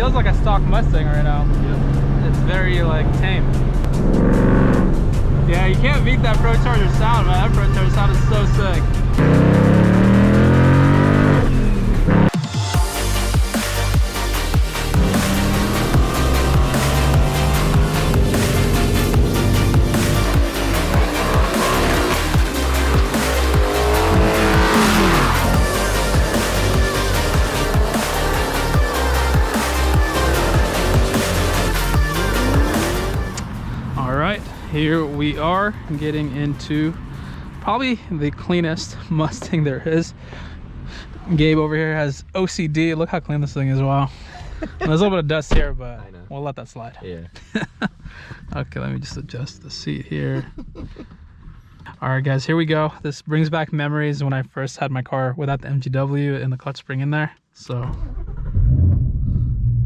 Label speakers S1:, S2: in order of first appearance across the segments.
S1: feels like a stock Mustang right now. Yep. It's very like tame. Yeah, you can't beat that ProCharger sound, man. That ProCharger sound is so sick. Here we are getting into probably the cleanest Mustang there is. Gabe over here has OCD. Look how clean this thing is. Wow. There's a little bit of dust here, but we'll let that slide.
S2: Yeah.
S1: Okay, let me just adjust the seat here. All right, guys, here we go. This brings back memories when I first had my car without the MGW and the clutch spring in there. So,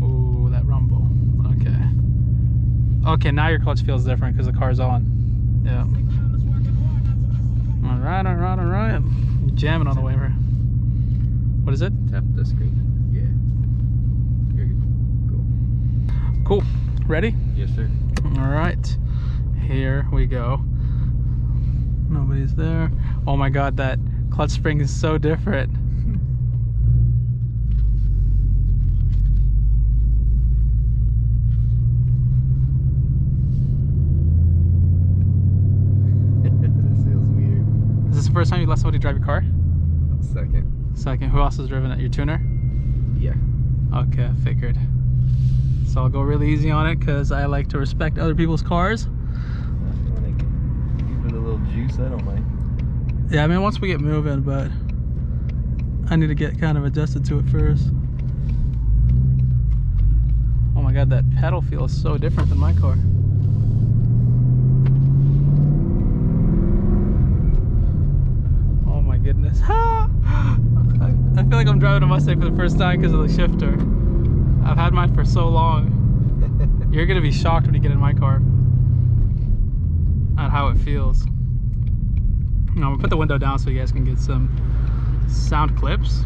S1: ooh, that rumble. Okay. Okay, now your clutch feels different because the car's on. Yeah. All right, all right, all right. You're jamming on the way, right? What is it?
S2: Tap the screen. Yeah. You're good. Cool.
S1: Cool. Ready?
S2: Yes, sir.
S1: All right. Here we go. Nobody's there. Oh my God, that clutch spring is so different. Is this the first time you let somebody drive your car?
S2: Second.
S1: Second. Who else has driven it? Your tuner?
S2: Yeah.
S1: Okay, I figured. So I'll go really easy on it because I like to respect other people's cars.
S2: Give it a little juice, I don't mind.
S1: Yeah, I mean, once we get moving, but I need to get kind of adjusted to it first. Oh my God, that pedal feels so different than my car. Goodness. I feel like I'm driving a Mustang for the first time because of the shifter. I've had mine for so long. You're gonna be shocked when you get in my car at how it feels. I'm gonna put the window down so you guys can get some sound clips.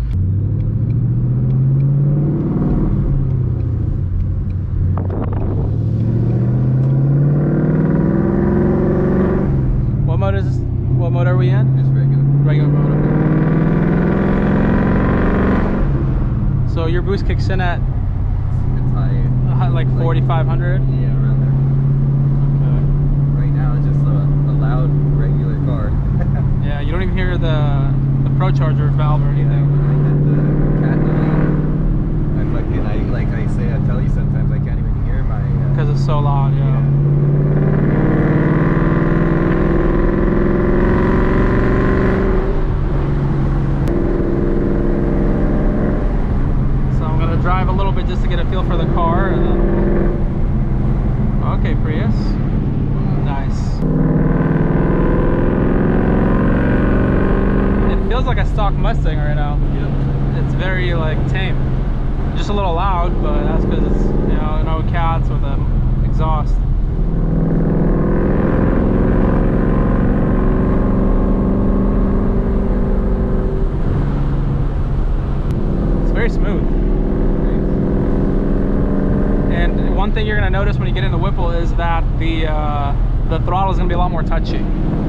S1: What mode is this? What mode are we in?
S2: Just regular.
S1: Regular mode. So your boost kicks in at
S2: It's high.
S1: like 4,500?
S2: Yeah, around there.
S1: Okay.
S2: Right now it's just a loud regular car.
S1: Yeah, you don't even hear the PROCHARGER valve or anything.
S2: Yeah, when I hit the cat delete, like I say, I tell you sometimes I can't even hear my
S1: Because it's so loud, yeah. Drive a little bit just to get a feel for the car, and then okay, Prius, nice. It feels like a stock Mustang right now.
S2: Yep.
S1: It's very like tame, just a little loud, but that's because it's, you know, no cats with an exhaust. It's very smooth. One thing you're going to notice when you get into Whipple is that the throttle is going to be a lot more touchy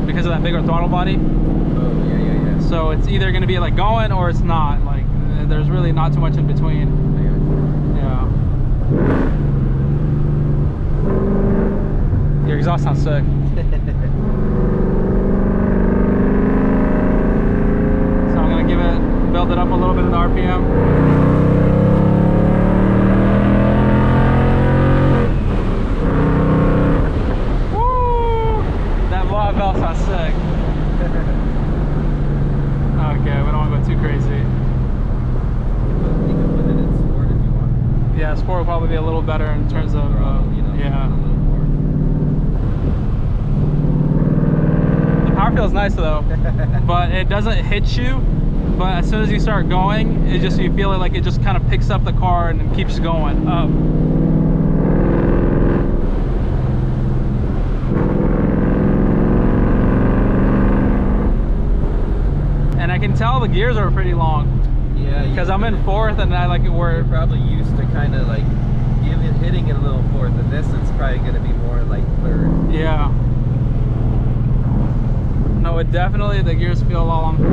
S1: because of that bigger throttle body.
S2: Oh, yeah.
S1: So it's either going to be like going or it's not. Like there's really not too much in between. Yeah. Your exhaust sounds sick. So I'm going to build it up a little bit in the RPM. Bell sounds sick. Okay, we don't want to go too crazy.
S2: You can put it in sport if you want.
S1: Yeah, sport will probably be a little better in terms of,
S2: you know,
S1: yeah.
S2: a little more.
S1: The power feels nice though, but it doesn't hit you. But as soon as you start going, it just, you feel it like it just kind of picks up the car and keeps going up. And I can tell the gears are pretty long.
S2: Yeah.
S1: Because I'm in fourth, and I like it where
S2: you're probably used to kind of like hitting it a little fourth, and this it's probably going to be more like third.
S1: Yeah. No, it definitely, the gears feel a lot longer.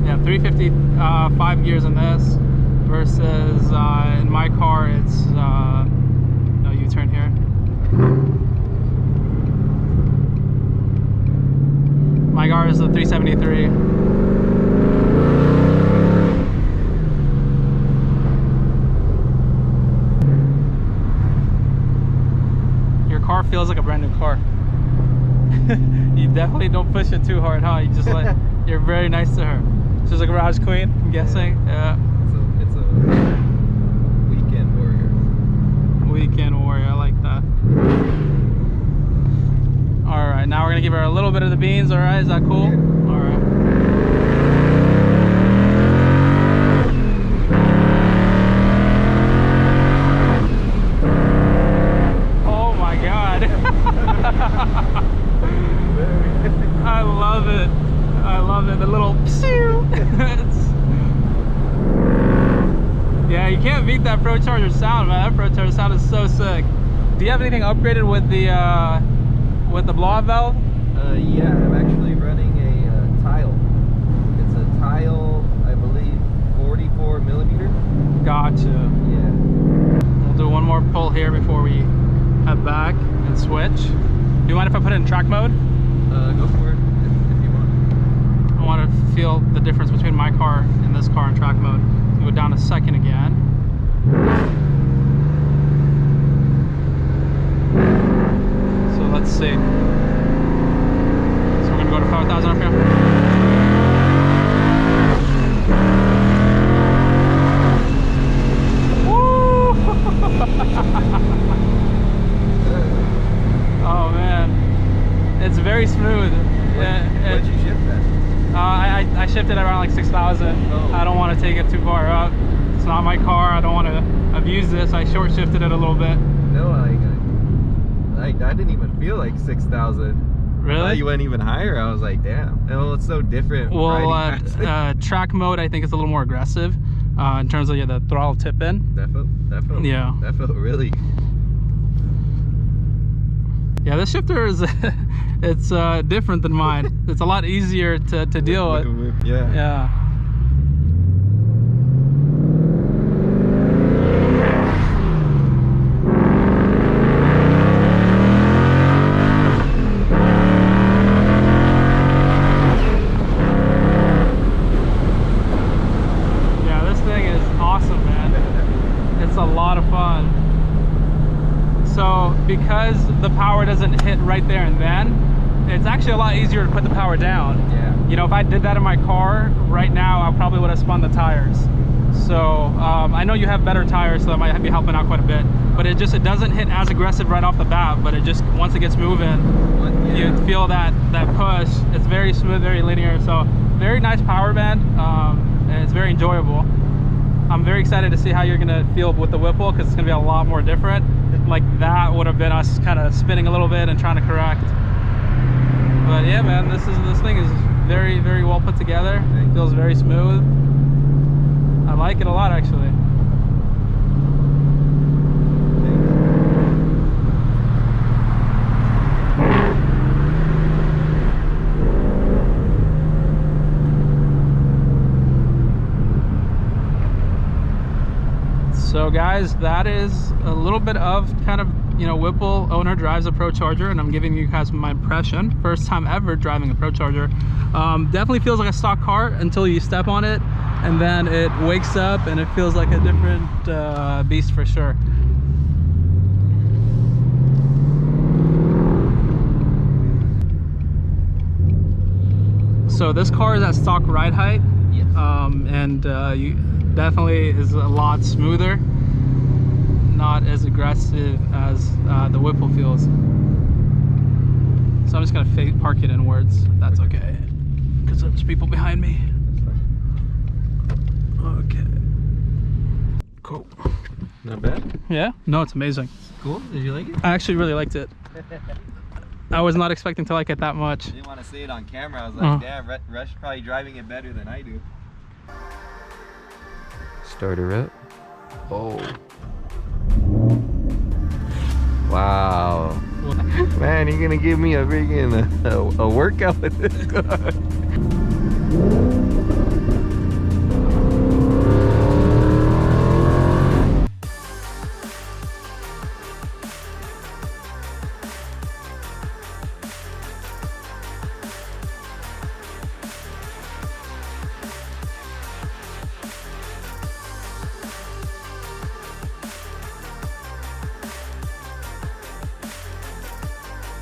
S1: Yeah, 350, 5 gears in this versus in my car it's no U-turn here. My car is a 373. Car feels like a brand new car. You definitely don't push it too hard, huh? You just like, you're very nice to her. She's a garage queen, I'm guessing. Yeah.
S2: It's a weekend warrior.
S1: Weekend warrior, I like that. All right, now we're gonna give her a little bit of the beans. All right, is that cool?
S2: Yeah.
S1: All right. I love it. I love it. The little yeah, you can't beat that ProCharger sound, man. That ProCharger sound is so sick. Do you have anything upgraded with the blow-off valve?
S2: Yeah, I'm actually running a tile. It's a tile, I believe, 44 millimeter.
S1: Gotcha.
S2: Yeah.
S1: We'll do one more pull here before we head back and switch. Do you mind if I put it in track mode?
S2: Go for it if you want.
S1: I want to feel the difference between my car and this car in track mode. Go down a second again. So let's see. So we're gonna go to 5,000 RPM. Woo! Oh man, it's very smooth.
S2: What'd you shift that?
S1: I shifted around like 6,000.
S2: Oh.
S1: I don't want to take it too far up. It's not my car. I don't want to abuse this. I short shifted it a little bit.
S2: No, I didn't even feel like 6,000.
S1: Really?
S2: I thought you went even higher. I was like, damn. Well, it's so different.
S1: Well, track mode I think is a little more aggressive in terms of the throttle tip in.
S2: That felt
S1: Yeah.
S2: That felt really.
S1: Yeah, this shifter is it's different than mine. It's a lot easier to deal with.
S2: Yeah.
S1: Yeah. Yeah, this thing is awesome, man. It's a lot of fun. So because the power doesn't hit right there and then, it's actually a lot easier to put the power down.
S2: Yeah.
S1: You know, if I did that in my car right now, I probably would have spun the tires. So I know you have better tires, so that might be helping out quite a bit. But it doesn't hit as aggressive right off the bat. But it just, once it gets moving, you feel that push. It's very smooth, very linear. So very nice power band, and it's very enjoyable. I'm very excited to see how you're gonna feel with the Whipple, because it's gonna be a lot more different. Like that would have been us kind of spinning a little bit and trying to correct. But yeah, man, this thing is very, very well put together. It feels very smooth. I like it a lot, actually. So guys, that is a little bit of kind of, Whipple owner drives a ProCharger, and I'm giving you guys my impression. First time ever driving a ProCharger. Definitely feels like a stock car until you step on it, and then it wakes up and it feels like a different beast for sure. So this car is at stock ride height.
S2: Yes.
S1: And you definitely is a lot smoother, not as aggressive as the Whipple feels. So I'm just gonna park it inwards, if that's okay, because there's people behind me. Okay, cool.
S2: Not bad.
S1: Yeah, no, it's amazing.
S2: Cool. Did you like it?
S1: I actually really liked it. I was not expecting to like it that much.
S2: I didn't want to see it on camera. I was like, damn, Rush probably driving it better than I do. Start her up. Oh. Wow. Man, you're gonna give me a freaking a workout with this car.